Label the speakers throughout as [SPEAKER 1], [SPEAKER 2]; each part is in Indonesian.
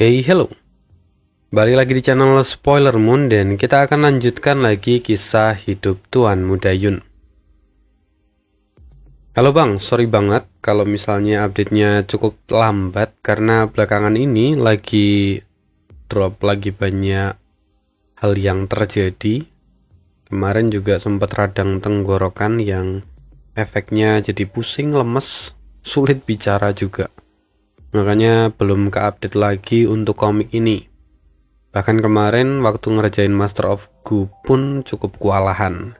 [SPEAKER 1] Hey, hello. Balik lagi di channel Spoiler Moon dan kita akan lanjutkan lagi kisah hidup Tuan Muda Yun. Halo bang, sorry banget kalau misalnya update-nya cukup lambat karena belakangan ini lagi lagi banyak hal yang terjadi. Kemarin juga sempat radang tenggorokan yang efeknya jadi pusing, lemes, sulit bicara juga. Makanya belum ke-update lagi untuk komik ini. Bahkan kemarin waktu ngerjain Master of Gu pun cukup kewalahan.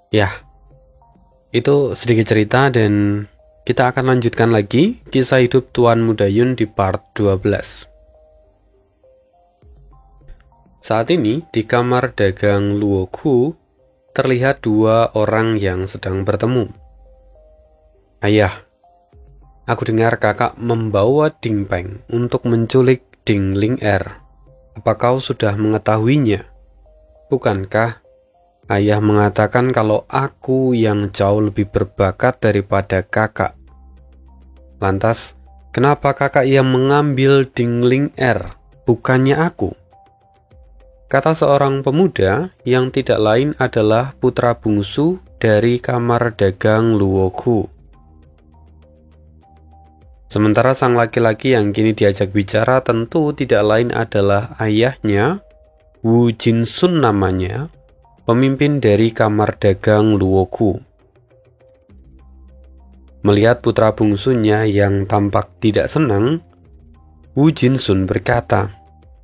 [SPEAKER 1] Ya, itu sedikit cerita dan kita akan lanjutkan lagi kisah hidup Tuan Muda Yun di part 12. Saat ini di kamar dagang Luo Gu terlihat dua orang yang sedang bertemu. Ayah, aku dengar kakak membawa Ding Peng untuk menculik Ding Ling Er. Apa kau sudah mengetahuinya? Bukankah ayah mengatakan kalau aku yang jauh lebih berbakat daripada kakak? Lantas, kenapa kakak yang mengambil Ding Ling Er, bukannya aku? Kata seorang pemuda yang tidak lain adalah putra bungsu dari kamar dagang Luo Gu. Sementara sang laki-laki yang kini diajak bicara tentu tidak lain adalah ayahnya, Wu Jinsun namanya, pemimpin dari kamar dagang Luo Gu. Melihat putra bungsunya yang tampak tidak senang, Wu Jinsun berkata,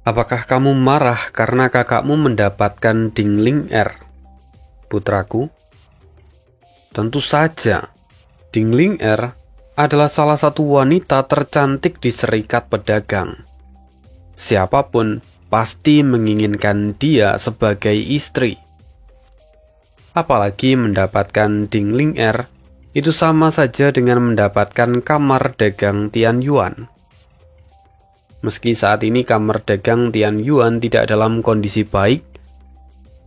[SPEAKER 1] "Apakah kamu marah karena kakakmu mendapatkan Ding Ling Er, putraku?" Tentu saja, Ding Ling Er adalah salah satu wanita tercantik di serikat pedagang. Siapapun pasti menginginkan dia sebagai istri. Apalagi mendapatkan Ding Ling Er, itu sama saja dengan mendapatkan kamar dagang Tian Yuan. Meski saat ini kamar dagang Tian Yuan tidak dalam kondisi baik,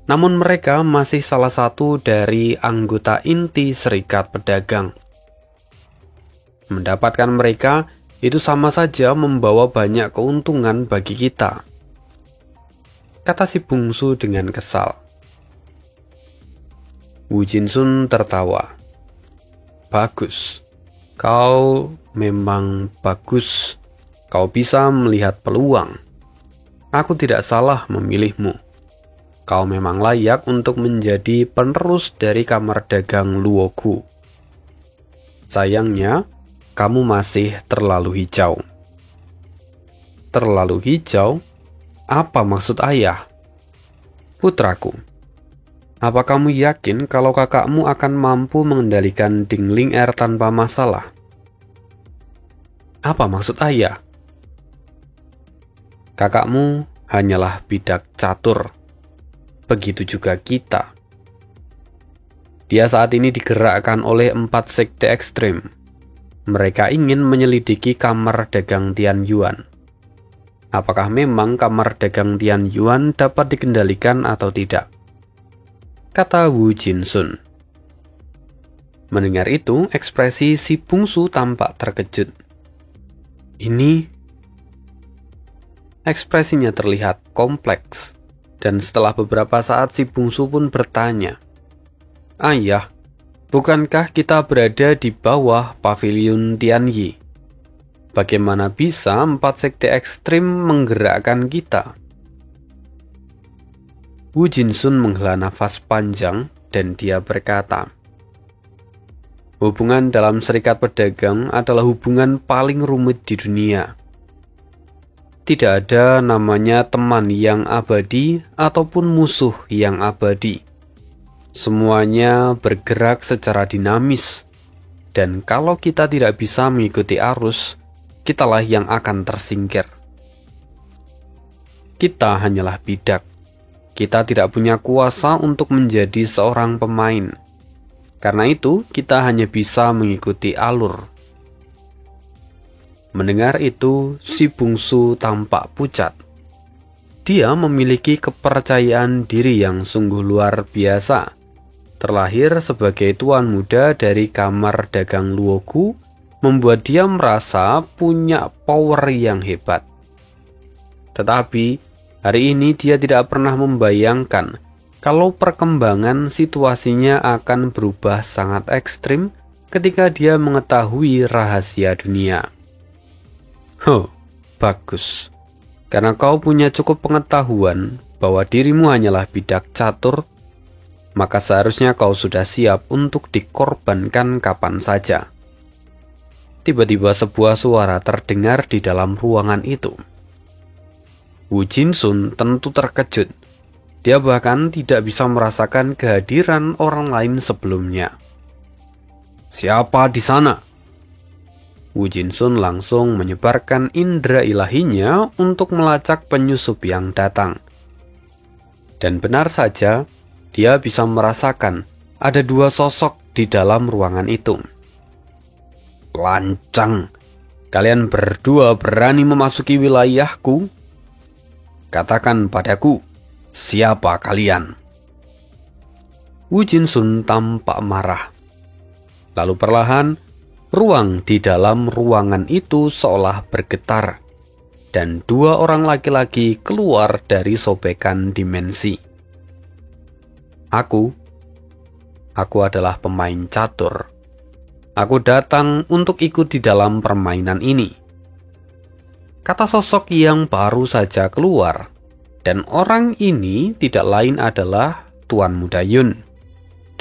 [SPEAKER 1] namun mereka masih salah satu dari anggota inti serikat pedagang. Mendapatkan mereka itu sama saja membawa banyak keuntungan bagi kita, kata si bungsu dengan kesal. Wu Jinsun tertawa. Bagus, kau memang bagus. Kau bisa melihat peluang. Aku tidak salah memilihmu. Kau memang layak untuk menjadi penerus dari kamar dagang Luo Gu. Sayangnya, kamu masih terlalu hijau. Terlalu hijau? Apa maksud ayah? Putraku, apa kamu yakin kalau kakakmu akan mampu mengendalikan Ding Ling Er tanpa masalah? Apa maksud ayah? Kakakmu hanyalah bidak catur. Begitu juga kita. Dia saat ini digerakkan oleh 4 sekte ekstrim. Mereka ingin menyelidiki kamar dagang Tian Yuan. Apakah memang kamar dagang Tian Yuan dapat dikendalikan atau tidak? Kata Wu Jinsun. Mendengar itu, ekspresi si bungsu tampak terkejut. Ekspresinya terlihat kompleks, dan setelah beberapa saat si bungsu pun bertanya, "Ayah, bukankah kita berada di bawah pavilion Tianyi? Bagaimana bisa 4 sekte ekstrim menggerakkan kita?" Wu Jinsun menghela nafas panjang dan dia berkata, "Hubungan dalam serikat pedagang adalah hubungan paling rumit di dunia. Tidak ada namanya teman yang abadi ataupun musuh yang abadi. Semuanya bergerak secara dinamis, dan kalau kita tidak bisa mengikuti arus, kitalah yang akan tersingkir. Kita hanyalah bidak. Kita tidak punya kuasa untuk menjadi seorang pemain. Karena itu, kita hanya bisa mengikuti alur." Mendengar itu, si bungsu tampak pucat. Dia memiliki kepercayaan diri yang sungguh luar biasa. Terlahir sebagai tuan muda dari kamar dagang Luo Gu, membuat dia merasa punya power yang hebat. Tetapi hari ini dia tidak pernah membayangkan kalau perkembangan situasinya akan berubah sangat ekstrim ketika dia mengetahui rahasia dunia. Bagus. Karena kau punya cukup pengetahuan bahwa dirimu hanyalah bidak catur, maka seharusnya kau sudah siap untuk dikorbankan kapan saja. Tiba-tiba sebuah suara terdengar di dalam ruangan itu. Wu Jinsun tentu terkejut. Dia bahkan tidak bisa merasakan kehadiran orang lain sebelumnya. Siapa di sana? Wu Jinsun langsung menyebarkan indera ilahinya untuk melacak penyusup yang datang. Dan benar saja, dia bisa merasakan ada dua sosok di dalam ruangan itu. Lancang, kalian berdua berani memasuki wilayahku? Katakan padaku, siapa kalian? Wu Jinsun tampak marah. Lalu perlahan, ruang di dalam ruangan itu seolah bergetar, dan dua orang laki-laki keluar dari sobekan dimensi. Aku adalah pemain catur. Aku datang untuk ikut di dalam permainan ini. Kata sosok yang baru saja keluar, dan orang ini tidak lain adalah Tuan Muda Yun,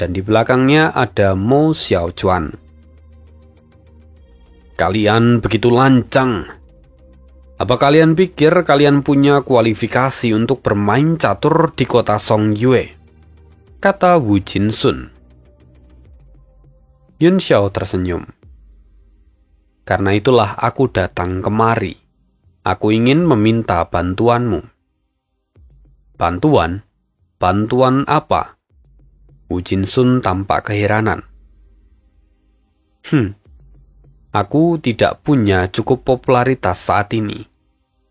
[SPEAKER 1] dan di belakangnya ada Mo Xiaochuan. Kalian begitu lancang. Apa kalian pikir kalian punya kualifikasi untuk bermain catur di kota Songyue? Kata Wu Jinsun. Yun Xiao tersenyum. Karena itulah aku datang kemari. Aku ingin meminta bantuanmu. Bantuan? Bantuan apa? Wu Jinsun tampak keheranan. Aku tidak punya cukup popularitas saat ini.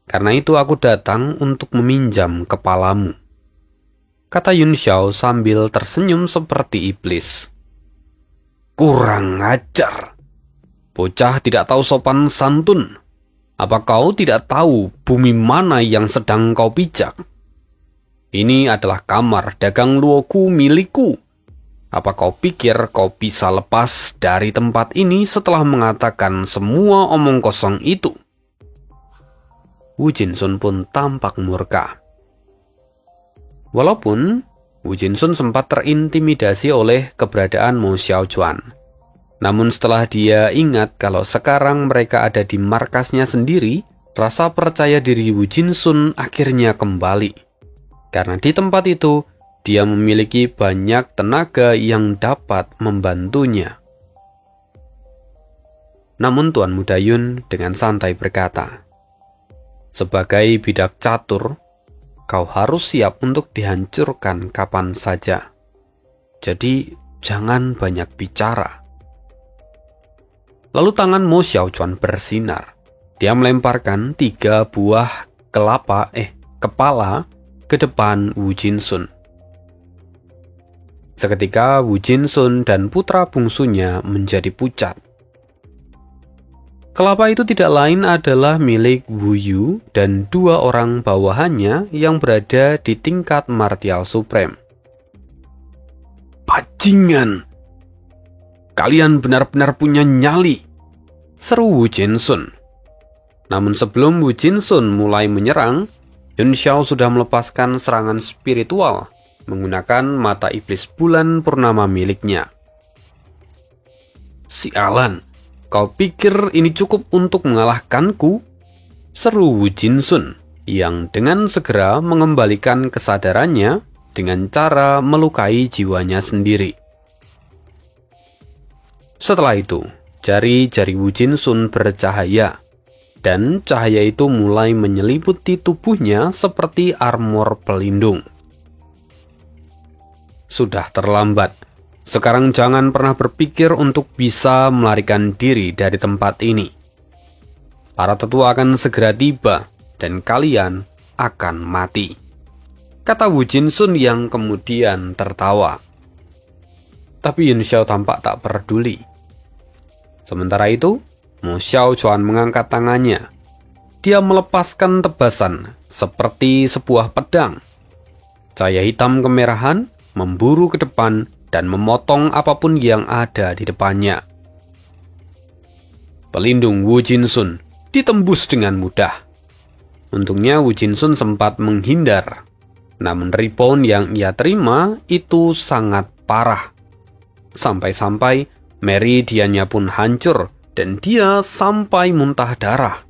[SPEAKER 1] Karena itu aku datang untuk meminjam kepalamu. Kata Yun Xiao sambil tersenyum seperti iblis. Kurang ajar. Bocah tidak tahu sopan santun. Apa kau tidak tahu bumi mana yang sedang kau pijak? Ini adalah kamar dagang Luoku milikku. Apa kau pikir kau bisa lepas dari tempat ini setelah mengatakan semua omong kosong itu? Wu Jinsun pun tampak murka. Walaupun Wu Jinsun sempat terintimidasi oleh keberadaan Mo Xiaochuan. Namun setelah dia ingat kalau sekarang mereka ada di markasnya sendiri, rasa percaya diri Wu Jinsun akhirnya kembali. Karena di tempat itu, dia memiliki banyak tenaga yang dapat membantunya. Namun Tuan Muda Yun dengan santai berkata, sebagai bidak catur, kau harus siap untuk dihancurkan kapan saja. Jadi jangan banyak bicara. Lalu tangan Mo Xiaochuan bersinar. Dia melemparkan 3 buah kepala ke depan Wu Jinsun. Seketika Wu Jinsun dan putra bungsunya menjadi pucat. Kelapa itu tidak lain adalah milik Wu Yu dan 2 orang bawahannya yang berada di tingkat martial supreme. Bajingan! Kalian benar-benar punya nyali, seru Wu Jinsun. Namun sebelum Wu Jinsun mulai menyerang, Yun Xiao sudah melepaskan serangan spiritual menggunakan mata iblis bulan purnama miliknya. Sialan, kau pikir ini cukup untuk mengalahkanku? Seru Wu Jinsun yang dengan segera mengembalikan kesadarannya dengan cara melukai jiwanya sendiri. Setelah itu, jari-jari Wu Jinsun bercahaya, dan cahaya itu mulai menyelimuti tubuhnya seperti armor pelindung. Sudah terlambat. Sekarang jangan pernah berpikir untuk bisa melarikan diri dari tempat ini. Para tetua akan segera tiba, dan kalian akan mati. Kata Wu Jinsun yang kemudian tertawa. Tapi Yun Xiao tampak tak peduli. Sementara itu, Mo Xiaochuan mengangkat tangannya. dia melepaskan tebasan seperti sebuah pedang. Cahaya hitam kemerahan memburu ke depan dan memotong apapun yang ada di depannya. Pelindung Wu Jinsun ditembus dengan mudah. Untungnya Wu Jinsun sempat menghindar, namun rebound yang ia terima itu sangat parah. Sampai-sampai meridiannya pun hancur dan dia sampai muntah darah.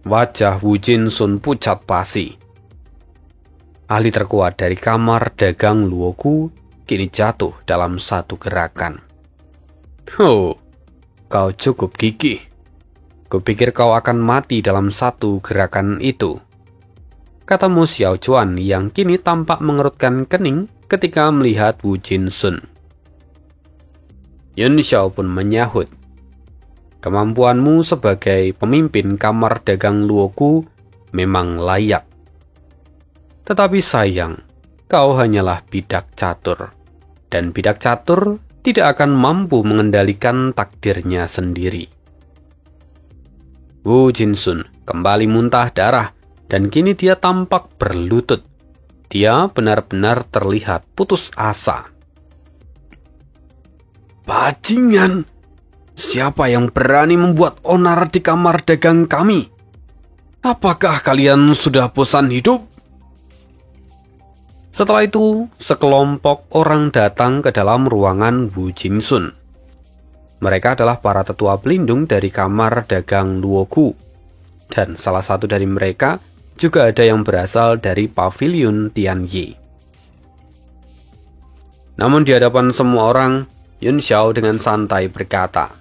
[SPEAKER 1] Wajah Wu Jinsun pucat pasi. Ahli terkuat dari kamar dagang Luoku kini jatuh dalam satu gerakan. Oh, kau cukup gigih. Kupikir kau akan mati dalam satu gerakan itu, kata Mu Xiaochuan yang kini tampak mengerutkan kening ketika melihat Wu Jinsun. Yun Xiao pun menyahut, kemampuanmu sebagai pemimpin kamar dagang Luoku memang layak. Tetapi sayang, kau hanyalah bidak catur, dan bidak catur tidak akan mampu mengendalikan takdirnya sendiri. Wu Jinsun kembali muntah darah, dan kini dia tampak berlutut. Dia benar-benar terlihat putus asa. Bajingan! Siapa yang berani membuat onar di kamar dagang kami? Apakah kalian sudah bosan hidup? Setelah itu, sekelompok orang datang ke dalam ruangan Wu Jinsun. Mereka adalah para tetua pelindung dari kamar dagang Luoku. Dan salah satu dari mereka juga ada yang berasal dari pavilion Tianyi. Namun di hadapan semua orang, Yun Xiao dengan santai berkata,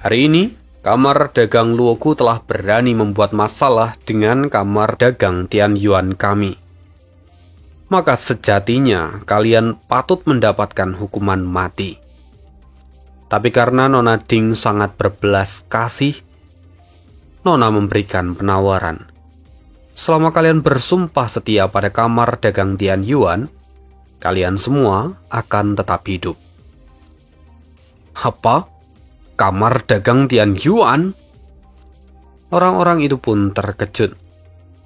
[SPEAKER 1] hari ini, kamar dagang Luoku telah berani membuat masalah dengan kamar dagang Tianyuan kami. Maka sejatinya kalian patut mendapatkan hukuman mati. Tapi karena Nona Ding sangat berbelas kasih, Nona memberikan penawaran. Selama kalian bersumpah setia pada kamar dagang Tianyuan, kalian semua akan tetap hidup. Apa? Kamar dagang Tianyuan? Orang-orang itu pun terkejut.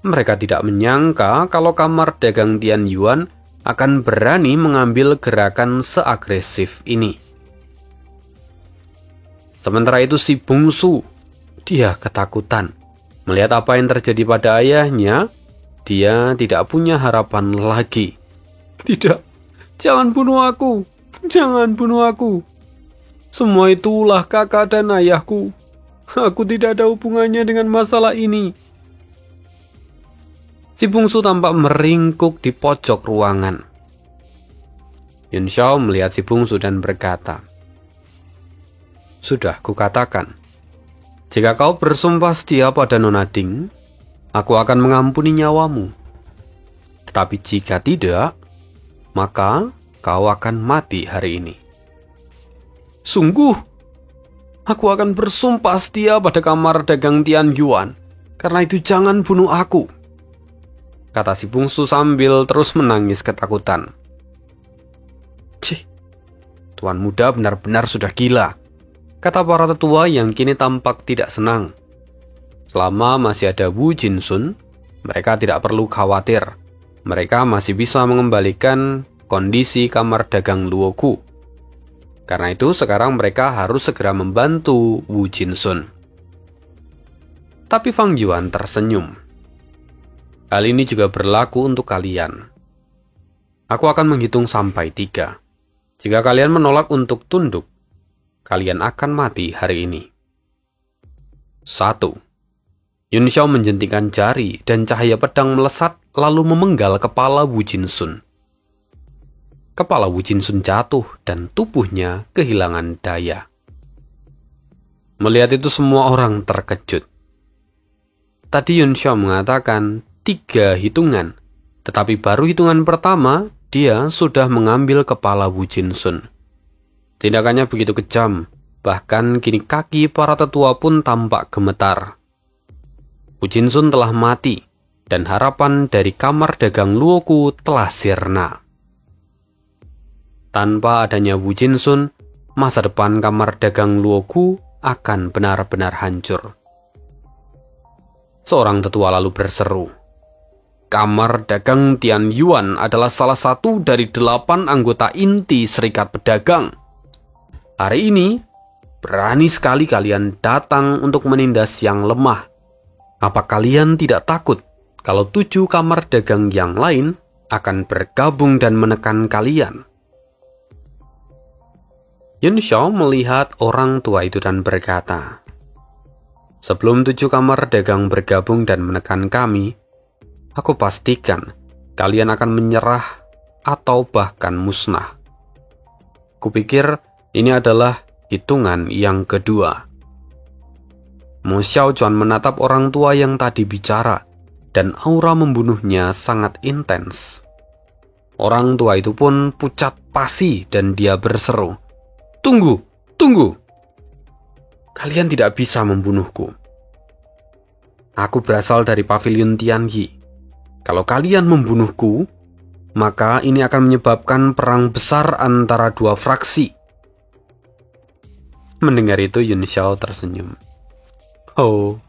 [SPEAKER 1] Mereka tidak menyangka kalau kamar dagang Tianyuan akan berani mengambil gerakan seagresif ini. Sementara itu si bungsu, dia ketakutan. Melihat apa yang terjadi pada ayahnya, dia tidak punya harapan lagi. Tidak, jangan bunuh aku, jangan bunuh aku. Semua itu ulah kakak dan ayahku. Aku tidak ada hubungannya dengan masalah ini. Si bungsu tampak meringkuk di pojok ruangan. Yun Xiao melihat si bungsu dan berkata, sudah kukatakan, jika kau bersumpah setia pada Nona Ding, aku akan mengampuni nyawamu. Tetapi jika tidak, maka kau akan mati hari ini. Sungguh, aku akan bersumpah setia pada kamar dagang Tianyuan. Karena itu jangan bunuh aku, kata si bungsu sambil terus menangis ketakutan. Cih, tuan muda benar-benar sudah gila, kata para tetua yang kini tampak tidak senang. Selama masih ada Wu Jinsun, mereka tidak perlu khawatir. Mereka masih bisa mengembalikan kondisi kamar dagang Luoku. Karena itu sekarang mereka harus segera membantu Wu Jinsun. Tapi Fang Yuan tersenyum. Hal ini juga berlaku untuk kalian. Aku akan menghitung sampai 3. Jika kalian menolak untuk tunduk, kalian akan mati hari ini. 1. Yun Xiao menjentikkan jari dan cahaya pedang melesat lalu memenggal kepala Wu Jinsun. Kepala Wu Jinsun jatuh dan tubuhnya kehilangan daya. Melihat itu semua orang terkejut. Tadi Yun Xiao mengatakan 3 hitungan, tetapi baru hitungan pertama dia sudah mengambil kepala Wu Jinsun. Tindakannya begitu kejam, bahkan kini kaki para tetua pun tampak gemetar. Wu Jinsun telah mati, dan harapan dari kamar dagang Luoku telah sirna. Tanpa adanya Wu Jinsun, masa depan kamar dagang Luoku akan benar-benar hancur. Seorang tetua lalu berseru, "Kamar dagang Tian Yuan adalah salah satu dari 8 anggota inti Serikat Pedagang. Hari ini, berani sekali kalian datang untuk menindas yang lemah. Apa kalian tidak takut kalau 7 kamar dagang yang lain akan bergabung dan menekan kalian?" Yun Xiao melihat orang tua itu dan berkata, "Sebelum 7 kamar dagang bergabung dan menekan kami, aku pastikan kalian akan menyerah atau bahkan musnah. Kupikir ini adalah hitungan yang kedua." Mo Xiaochuan menatap orang tua yang tadi bicara, dan aura membunuhnya sangat intens. Orang tua itu pun pucat pasi dan dia berseru, "Tunggu, tunggu! Kalian tidak bisa membunuhku. Aku berasal dari pavilion Tianyi. Kalau kalian membunuhku, maka ini akan menyebabkan perang besar antara 2 fraksi." Mendengar itu, Yun Xiao tersenyum. Oh,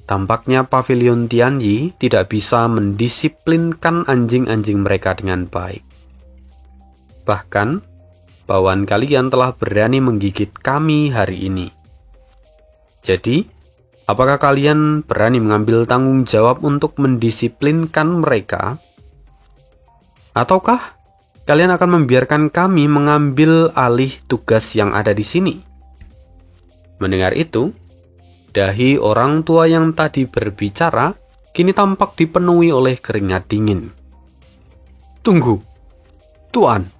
[SPEAKER 1] tampaknya pavilion Tianyi tidak bisa mendisiplinkan anjing-anjing mereka dengan baik. Bahkan, bawahan kalian telah berani menggigit kami hari ini. Jadi, apakah kalian berani mengambil tanggung jawab untuk mendisiplinkan mereka? Ataukah kalian akan membiarkan kami mengambil alih tugas yang ada di sini? Mendengar itu, dahi orang tua yang tadi berbicara kini tampak dipenuhi oleh keringat dingin. "Tunggu, Tuan.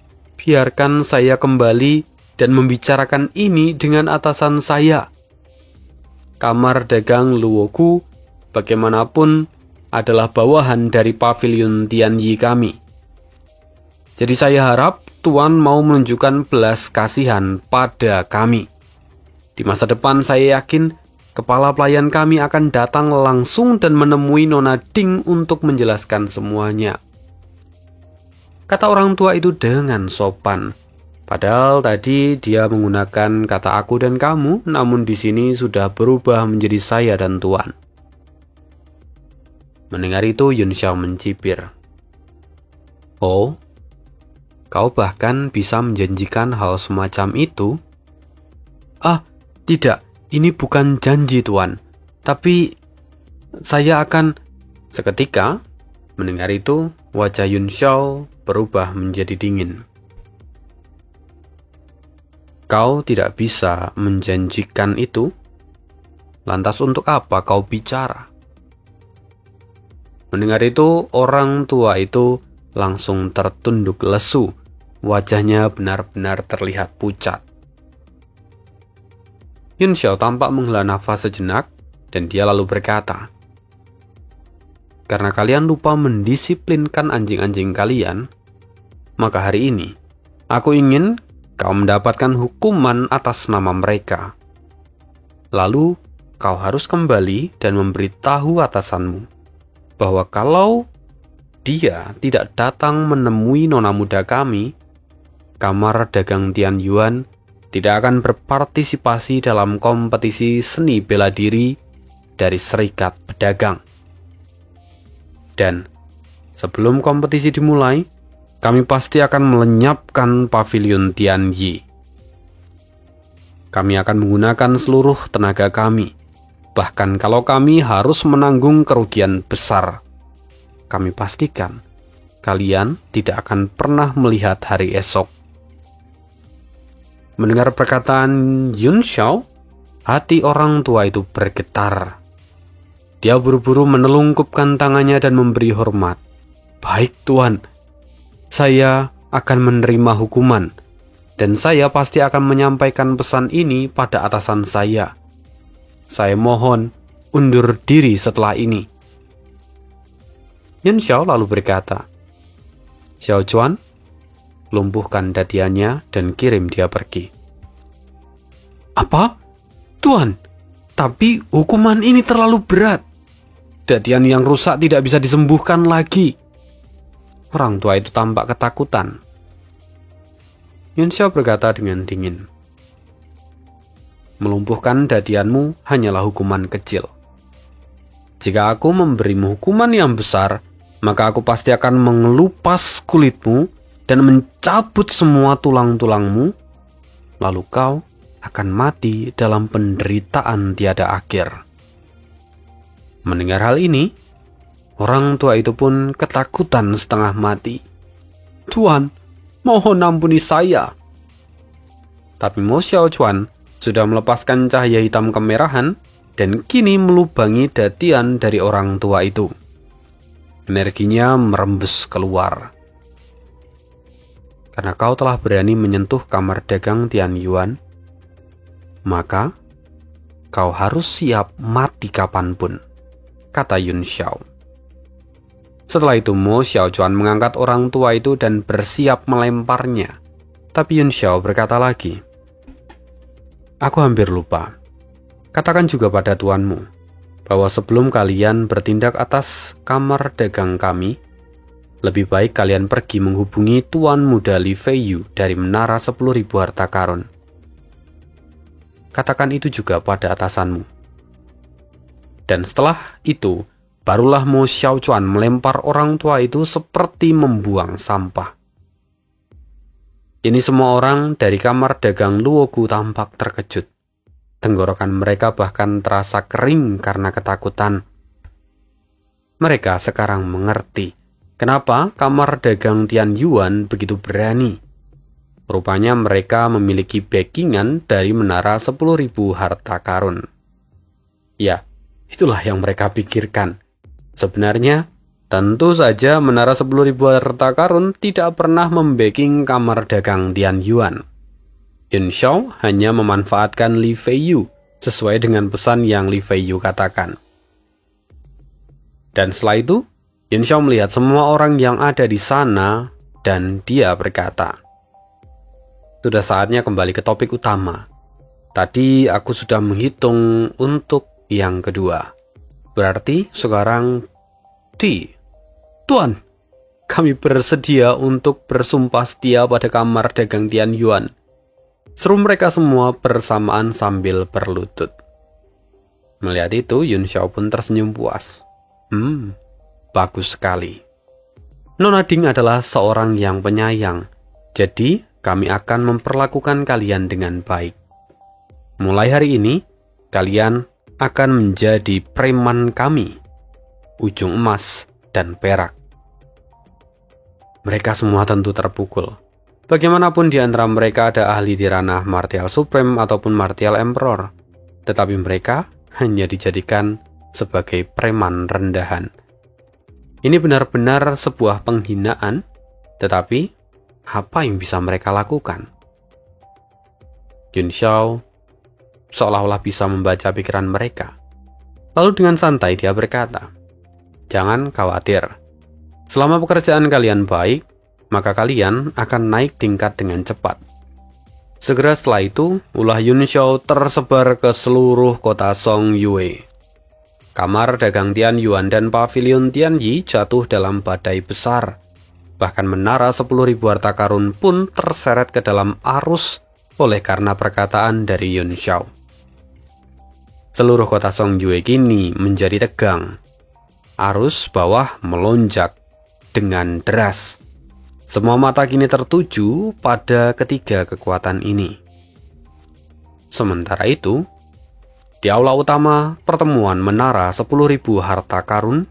[SPEAKER 1] Biarkan saya kembali dan membicarakan ini dengan atasan saya. Kamar dagang Luoku bagaimanapun adalah bawahan dari pavilion Tianyi kami. Jadi saya harap Tuan mau menunjukkan belas kasihan pada kami. Di masa depan saya yakin kepala pelayan kami akan datang langsung dan menemui Nona Ding untuk menjelaskan semuanya." Kata orang tua itu dengan sopan. Padahal tadi dia menggunakan kata aku dan kamu, namun di sini sudah berubah menjadi saya dan Tuan. Mendengar itu, Yun Xiao mencibir. "Oh, kau bahkan bisa menjanjikan hal semacam itu?" "Ah, tidak, ini bukan janji Tuan. Tapi saya akan..." Seketika, mendengar itu, wajah Yun Xiao berubah menjadi dingin. "Kau tidak bisa menjanjikan itu? Lantas untuk apa kau bicara?" Mendengar itu, orang tua itu langsung tertunduk lesu. Wajahnya benar-benar terlihat pucat. Yun Xiao tampak menghela nafas sejenak, dan dia lalu berkata, "Karena kalian lupa mendisiplinkan anjing-anjing kalian, maka hari ini aku ingin kau mendapatkan hukuman atas nama mereka. Lalu kau harus kembali dan memberitahu atasanmu bahwa kalau dia tidak datang menemui nona muda kami, kamar dagang Tian Yuan tidak akan berpartisipasi dalam kompetisi seni bela diri dari Serikat Pedagang. Dan sebelum kompetisi dimulai, kami pasti akan melenyapkan pavilion Tianyi. Kami akan menggunakan seluruh tenaga kami. Bahkan kalau kami harus menanggung kerugian besar, kami pastikan kalian tidak akan pernah melihat hari esok." Mendengar perkataan Yun Xiao, hati orang tua itu bergetar. Dia buru-buru menelungkupkan tangannya dan memberi hormat. "Baik Tuan, saya akan menerima hukuman, dan saya pasti akan menyampaikan pesan ini pada atasan saya. Saya mohon undur diri setelah ini." Yun Xiao lalu berkata, "Xiaochuan, lumpuhkan dadiannya dan kirim dia pergi." "Apa? Tuan, tapi hukuman ini terlalu berat. Dadian yang rusak tidak bisa disembuhkan lagi." Orang tua itu tampak ketakutan. Yun Xiao berkata dengan dingin, "Melumpuhkan dadianmu hanyalah hukuman kecil. Jika aku memberimu hukuman yang besar, maka aku pasti akan mengelupas kulitmu dan mencabut semua tulang-tulangmu, lalu kau akan mati dalam penderitaan tiada akhir." Mendengar hal ini, orang tua itu pun ketakutan setengah mati. "Tuan, mohon ampuni saya." Tapi Mo Xiaochuan sudah melepaskan cahaya hitam kemerahan dan kini melubangi datian dari orang tua itu. Energinya merembes keluar. "Karena kau telah berani menyentuh kamar dagang Tian Yuan, maka kau harus siap mati kapanpun," kata Yun Xiao. Setelah itu Mo Xiaochuan mengangkat orang tua itu dan bersiap melemparnya. Tapi Yun Xiao berkata lagi, "Aku hampir lupa. Katakan juga pada tuanmu bahwa sebelum kalian bertindak atas kamar dagang kami, lebih baik kalian pergi menghubungi Tuan Muda Li Feiyu dari Menara 10.000 Harta Karun. Katakan itu juga pada atasanmu." Dan setelah itu, barulah Mo Xiaochuan melempar orang tua itu seperti membuang sampah. Ini semua orang dari kamar dagang Luogu tampak terkejut. Tenggorokan mereka bahkan terasa kering karena ketakutan. Mereka sekarang mengerti kenapa kamar dagang Tian Yuan begitu berani. Rupanya mereka memiliki backingan dari Menara 10.000 Harta Karun. Ya, itulah yang mereka pikirkan. Sebenarnya, tentu saja Menara 10.000 Harta Karun tidak pernah membacking kamar dagang Tian Yuan. Yun Xiao hanya memanfaatkan Li Feiyu sesuai dengan pesan yang Li Feiyu katakan. Dan setelah itu, Yun Xiao melihat semua orang yang ada di sana dan dia berkata, "Sudah saatnya kembali ke topik utama. Tadi aku sudah menghitung untuk yang kedua. Berarti sekarang Tuan, kami bersedia untuk bersumpah setia pada kamar dagang Tian Yuan." Seru mereka semua bersamaan sambil berlutut. Melihat itu, Yun Xiao pun tersenyum puas. Bagus sekali. Nona Ding adalah seorang yang penyayang, jadi kami akan memperlakukan kalian dengan baik. Mulai hari ini, kalian akan menjadi preman kami, ujung emas dan perak. Mereka semua tentu terpukul. Bagaimanapun di antara mereka ada ahli di ranah martial supreme ataupun martial emperor, tetapi mereka hanya dijadikan sebagai preman rendahan. Ini benar-benar sebuah penghinaan, tetapi apa yang bisa mereka lakukan? Yun Xiao seolah-olah bisa membaca pikiran mereka. Lalu dengan santai dia berkata, "Jangan khawatir. Selama pekerjaan kalian baik, maka kalian akan naik tingkat dengan cepat." Segera setelah itu, ulah Yun Xiao tersebar ke seluruh kota Song Yue. Kamar dagang Tian Yuan dan pavilion Tian Yi jatuh dalam badai besar. Bahkan Menara 10.000 Harta Karun pun terseret ke dalam arus oleh karena perkataan dari Yun Xiao. Seluruh kota Song Yue kini menjadi tegang. Arus bawah melonjak dengan deras. Semua mata kini tertuju pada ketiga kekuatan ini. Sementara itu, di aula utama pertemuan Menara 10.000 Harta Karun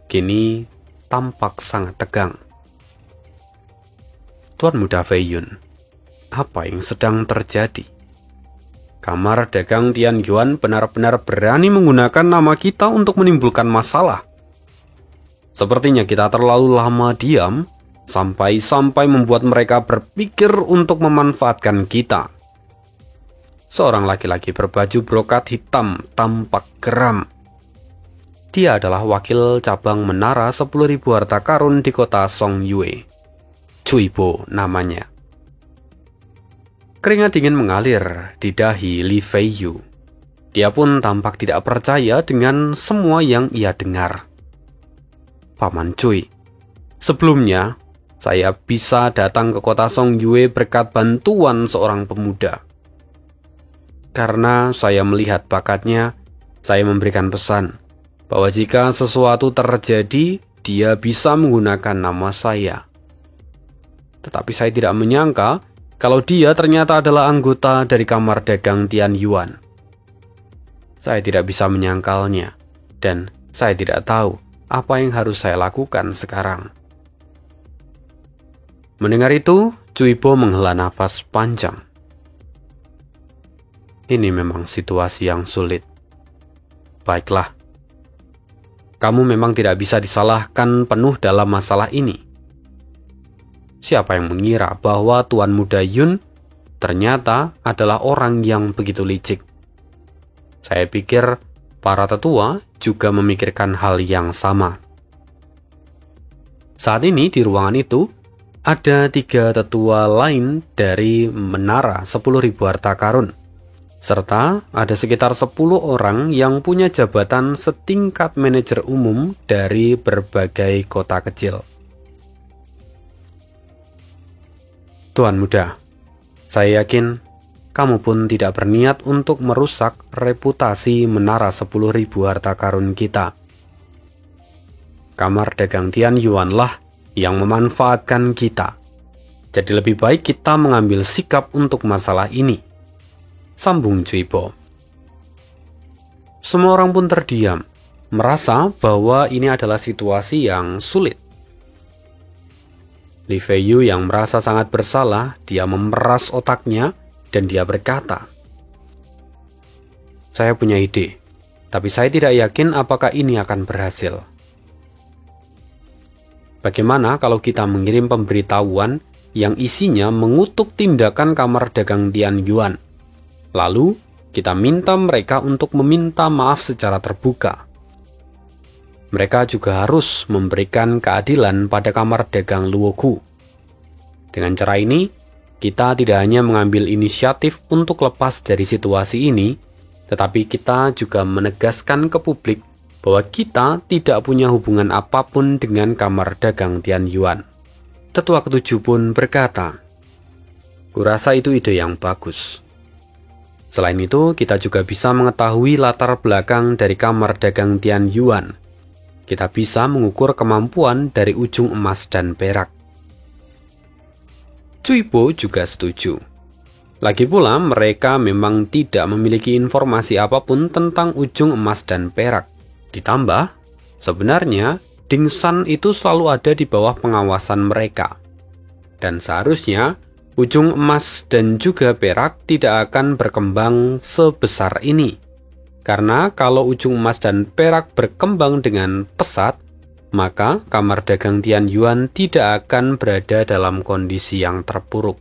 [SPEAKER 1] kini tampak sangat tegang. "Tuan Muda Feiyun, apa yang sedang terjadi? Kamar dagang Tian Yuan benar-benar berani menggunakan nama kita untuk menimbulkan masalah. Sepertinya kita terlalu lama diam, sampai membuat mereka berpikir untuk memanfaatkan kita." Seorang laki-laki berbaju brokat hitam tampak geram. Dia adalah wakil cabang Menara 10.000 Harta Karun di kota Song Yue. Cui Bo namanya. Keringat dingin mengalir di dahi Li Feiyu. Dia pun tampak tidak percaya dengan semua yang ia dengar. "Paman Cui, sebelumnya saya bisa datang ke kota Song Yue berkat bantuan seorang pemuda. Karena saya melihat bakatnya, saya memberikan pesan bahwa jika sesuatu terjadi, dia bisa menggunakan nama saya. Tetapi saya tidak menyangka kalau dia ternyata adalah anggota dari kamar dagang Tian Yuan. Saya tidak bisa menyangkalnya, dan saya tidak tahu apa yang harus saya lakukan sekarang. Mendengar itu, Cui Po menghela nafas panjang. Ini memang situasi yang sulit. Baiklah. Kamu memang tidak bisa disalahkan penuh dalam masalah ini. Siapa yang mengira bahwa Tuan Muda Yun ternyata adalah orang yang begitu licik? Saya pikir para tetua juga memikirkan hal yang sama. Saat ini di ruangan itu, ada 3 tetua lain dari Menara 10.000 Harta Karun, serta ada sekitar 10 orang yang punya jabatan setingkat manajer umum dari berbagai kota kecil. Tuan Muda, saya yakin kamu pun tidak berniat untuk merusak reputasi Menara 10.000 Harta Karun kita. Kamar dagang Tian Yuan lah yang memanfaatkan kita. Jadi lebih baik kita mengambil sikap untuk masalah ini. Sambung Cui Po. Semua orang pun terdiam, merasa bahwa ini adalah situasi yang sulit. Li Feiyu yang merasa sangat bersalah, dia memeras otaknya dan dia berkata, "Saya punya ide, tapi saya tidak yakin apakah ini akan berhasil. Bagaimana kalau kita mengirim pemberitahuan yang isinya mengutuk tindakan kamar dagang Tian Yuan? Lalu kita minta mereka untuk meminta maaf secara terbuka. Mereka juga harus memberikan keadilan pada kamar dagang Luoku. Dengan cara ini, kita tidak hanya mengambil inisiatif untuk lepas dari situasi ini, tetapi kita juga menegaskan ke publik bahwa kita tidak punya hubungan apapun dengan kamar dagang Tian Yuan." Tetua ketujuh pun berkata, "Kurasa itu ide yang bagus. Selain itu, kita juga bisa mengetahui latar belakang dari kamar dagang Tian Yuan. Kita bisa mengukur kemampuan dari ujung emas dan perak." Cui Po juga setuju. Lagi pula, mereka memang tidak memiliki informasi apapun tentang ujung emas dan perak. Ditambah, sebenarnya Ding San itu selalu ada di bawah pengawasan mereka. Dan seharusnya, ujung emas dan juga perak tidak akan berkembang sebesar ini. Karena kalau ujung emas dan perak berkembang dengan pesat, maka kamar dagang Tian Yuan tidak akan berada dalam kondisi yang terpuruk.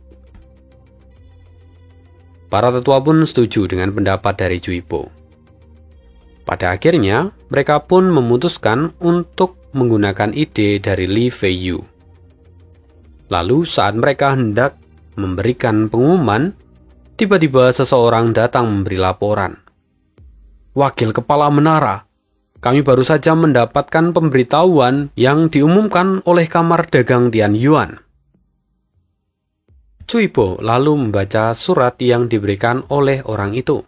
[SPEAKER 1] Para tetua pun setuju dengan pendapat dari Cui Po. Pada akhirnya, mereka pun memutuskan untuk menggunakan ide dari Li Feiyu. Lalu saat mereka hendak memberikan pengumuman, tiba-tiba seseorang datang memberi laporan. "Wakil Kepala Menara, kami baru saja mendapatkan pemberitahuan yang diumumkan oleh kamar dagang Tian Yuan." Cui Po lalu membaca surat yang diberikan oleh orang itu,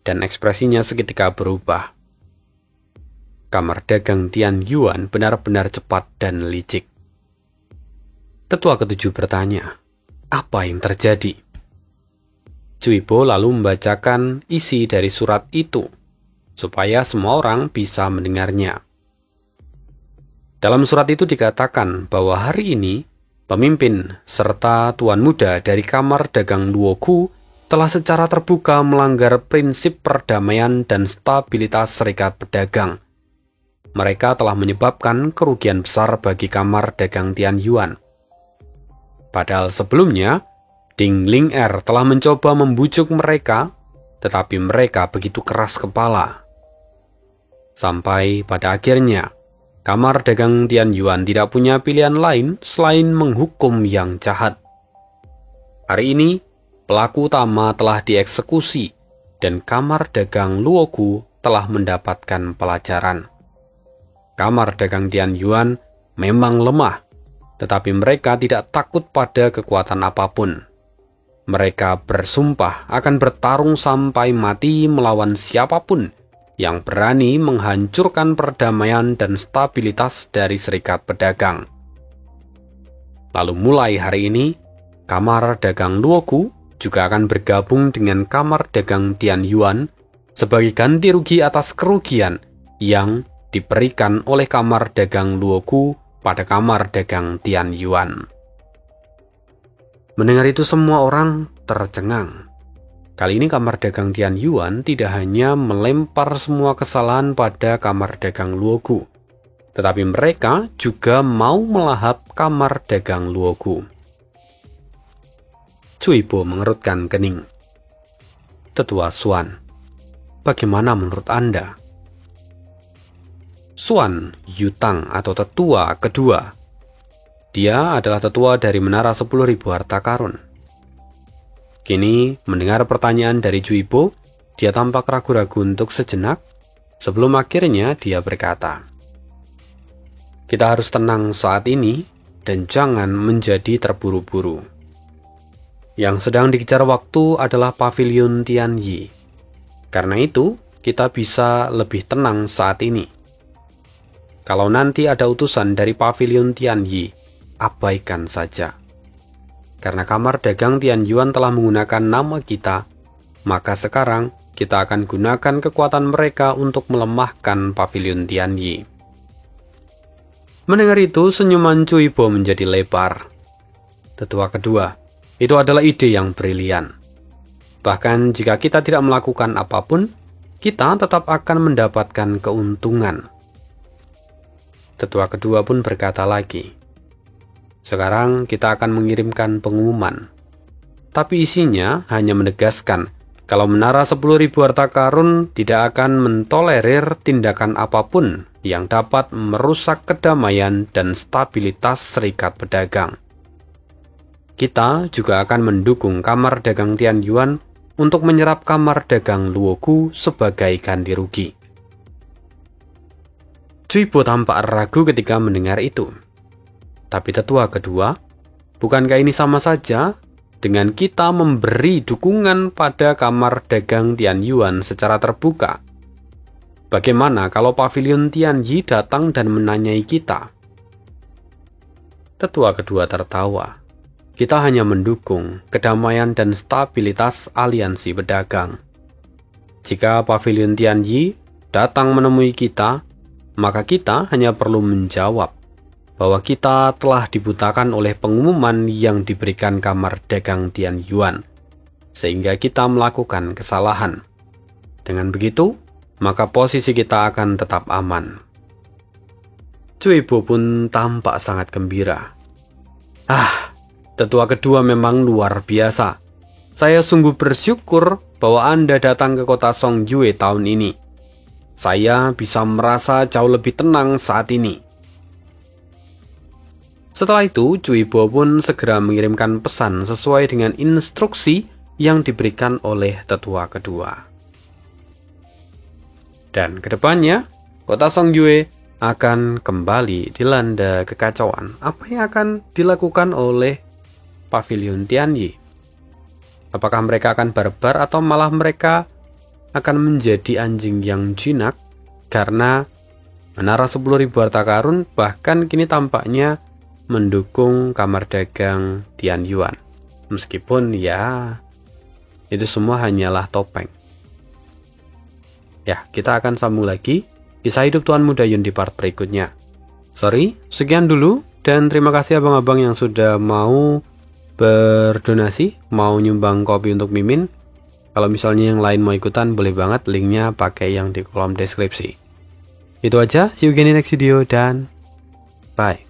[SPEAKER 1] dan ekspresinya seketika berubah. Kamar dagang Tian Yuan benar-benar cepat dan licik. Tetua ketujuh bertanya, "Apa yang terjadi?" Cui Po lalu membacakan isi dari surat itu, supaya semua orang bisa mendengarnya. Dalam surat itu dikatakan bahwa hari ini, pemimpin serta tuan muda dari kamar dagang Luoku telah secara terbuka melanggar prinsip perdamaian dan stabilitas serikat pedagang. Mereka telah menyebabkan kerugian besar bagi kamar dagang Tian Yuan. Padahal sebelumnya, Ding Ling Er telah mencoba membujuk mereka, tetapi mereka begitu keras kepala. Sampai pada akhirnya, kamar dagang Tian Yuan tidak punya pilihan lain selain menghukum yang jahat. Hari ini, pelaku utama telah dieksekusi dan kamar dagang Luoku telah mendapatkan pelajaran. Kamar dagang Tian Yuan memang lemah, tetapi mereka tidak takut pada kekuatan apapun. Mereka bersumpah akan bertarung sampai mati melawan siapapun yang berani menghancurkan perdamaian dan stabilitas dari Serikat Pedagang. Lalu mulai hari ini, Kamar Dagang Luoku juga akan bergabung dengan Kamar Dagang Tianyuan sebagai ganti rugi atas kerugian yang diberikan oleh Kamar Dagang Luoku pada Kamar Dagang Tianyuan. Mendengar itu semua orang tercengang. Kali ini Kamar Dagang Tianyuan tidak hanya melempar semua kesalahan pada Kamar Dagang Luoku, tetapi mereka juga mau melahap Kamar Dagang Luoku. Cuibo mengerutkan kening. Tetua Suan, bagaimana menurut Anda? Suan Yutang atau tetua kedua. Dia adalah tetua dari Menara 10.000 Harta Karun. Kini, mendengar pertanyaan dari Cuibo, dia tampak ragu-ragu untuk sejenak, sebelum akhirnya dia berkata, "Kita harus tenang saat ini, dan jangan menjadi terburu-buru. Yang sedang dikejar waktu adalah Pavilion Tianyi. Karena itu, kita bisa lebih tenang saat ini. Kalau nanti ada utusan dari Pavilion Tianyi, abaikan saja. Karena Kamar Dagang Tianyuan telah menggunakan nama kita, maka sekarang kita akan gunakan kekuatan mereka untuk melemahkan Pavilion Tianyi." Mendengar itu, senyuman Cuibo menjadi lebar. Tetua kedua, itu adalah ide yang brilian. Bahkan jika kita tidak melakukan apapun, kita tetap akan mendapatkan keuntungan. Tetua kedua pun berkata lagi, "Sekarang kita akan mengirimkan pengumuman. Tapi isinya hanya menegaskan kalau Menara 10.000 Harta Karun tidak akan mentolerir tindakan apapun yang dapat merusak kedamaian dan stabilitas Serikat Pedagang. Kita juga akan mendukung Kamar Dagang Tianyuan untuk menyerap Kamar Dagang Luoku sebagai ganti rugi." Cuibo tampak ragu ketika mendengar itu. Tapi tetua kedua, bukankah ini sama saja dengan kita memberi dukungan pada Kamar Dagang Tianyuan secara terbuka? Bagaimana kalau Pavilion Tianyi datang dan menanyai kita? Tetua kedua tertawa. Kita hanya mendukung kedamaian dan stabilitas aliansi pedagang. Jika Pavilion Tianyi datang menemui kita, maka kita hanya perlu menjawab bahwa kita telah dibutakan oleh pengumuman yang diberikan Kamar Dagang Tianyuan, sehingga kita melakukan kesalahan. Dengan begitu, maka posisi kita akan tetap aman. Cuibo pun tampak sangat gembira. Tetua kedua memang luar biasa. Saya sungguh bersyukur bahwa Anda datang ke kota Songyue tahun ini. Saya bisa merasa jauh lebih tenang saat ini. Setelah itu, Cuibo pun segera mengirimkan pesan sesuai dengan instruksi yang diberikan oleh tetua kedua. Dan kedepannya, kota Songyue akan kembali dilanda kekacauan. Apa yang akan dilakukan oleh Pavilion Tianyi? Apakah mereka akan barbar atau malah mereka akan menjadi anjing yang jinak karena Menara 10.000 Harta Karun bahkan kini tampaknya mendukung Kamar Dagang Tianyuan? Meskipun ya itu semua hanyalah topeng. Ya, kita akan sambung lagi kisah hidup Tuan Muda Yun di part berikutnya. Sekian dulu dan terima kasih abang-abang yang sudah mau berdonasi, mau nyumbang kopi untuk Mimin. Kalau misalnya yang lain mau ikutan, boleh banget, linknya pakai yang di kolom deskripsi. Itu aja, see you again in next video, dan bye.